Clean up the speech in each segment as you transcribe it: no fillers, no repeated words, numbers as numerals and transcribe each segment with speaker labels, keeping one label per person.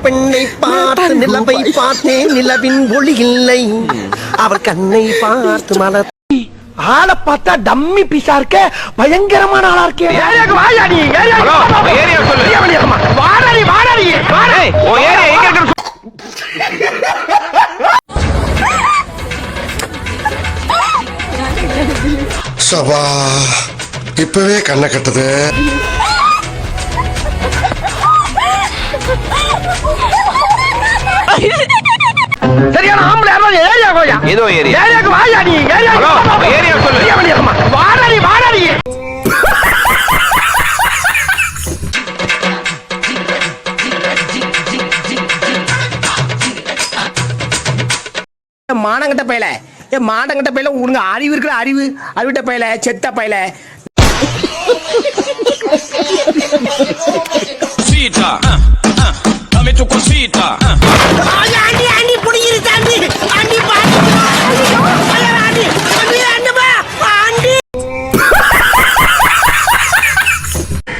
Speaker 1: பெண்ணை பார்த்து நிலவை பார்த்தேன், நிலவின் ஒளி இல்லை. அவர் கண்ணை பார்த்து மலர். ஆளை பார்த்தா டம்மி பீஸா இருக்க, பயங்கரமான ஆளா இருக்கே.
Speaker 2: சபா இப்பவே கண்ணை கட்டுது.
Speaker 1: சரியான ஆம்பளை ஏரியா கோயா.
Speaker 3: ஏதோ ஏரியா.
Speaker 1: ஏரியாக்கு வாயா நீ. ஏரியா சொல்லு. வாடா நீ. மானங்கட்ட பையல, மானங்கட்ட பையல, உனக்கு அறிவு இருக்கிற அறிவு, அறிவிட்ட பையல, செத்த பையல.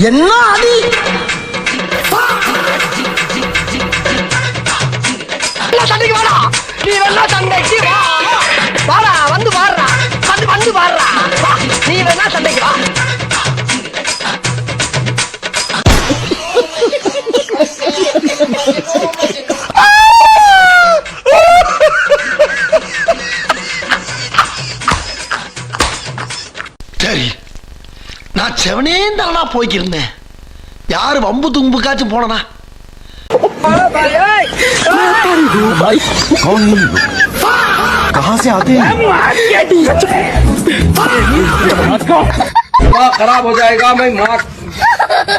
Speaker 1: என்ன அடி சண்டைக்கு வாடா, நீ வேணா சண்டைக்கு வா. வாடா, வந்து பாடுறா, வந்து பாடுறா. நீ வேணா சண்டைக்கு வா.
Speaker 4: சரி, நான் செவனே தானா போய்க்கிருந்தேன். யாரு வம்பு தும்புக்காச்சும் போனா
Speaker 2: कहाँ से आते हैं?
Speaker 3: खराब हो जाएगा, मैं माँ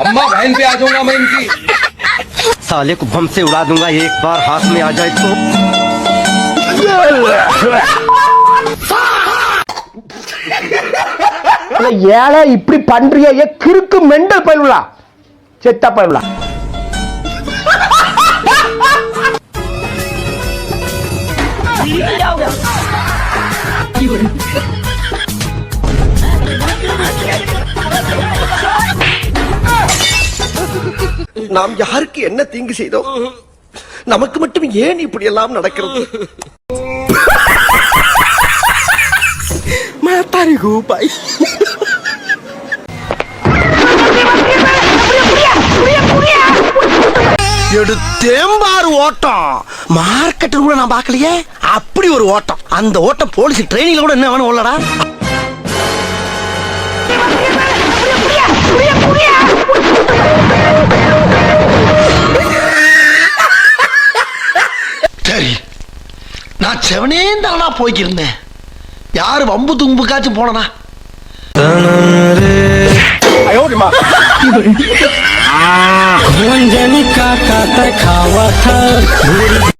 Speaker 3: अम्मा बहन पे आ जाऊंगा मैं इनकी।
Speaker 1: साले को बम से उड़ा दूंगा एक बार हाथ में आ जाए तो। ஏழை இப்படி பண்றிய கிறுக்கு மெண்டல் பயிலுலா, செத்த பயிலுலா. நாம் யாருக்கு என்ன தீங்கு செய்தோம்? நமக்கு மட்டும் ஏன் இப்படி எல்லாம் நடக்கிறது? மாத்தாரி கோபாய் எடுத்தேம்பாரு ஓட்டம். மார்க்கெட்டில் கூட நான் பார்க்கலையே அப்படி ஒரு ஓட்டம். அந்த ஓட்டம் போலீஸ் ட்ரைனிங்ல கூட என்ன வேணும் உள்ளடா.
Speaker 4: சரி, நான் செவனே தானா போய்க்கிருந்தேன். யாரு வம்பு தும்புக்காச்சும் போனா
Speaker 5: गुंजन का कातर खावा था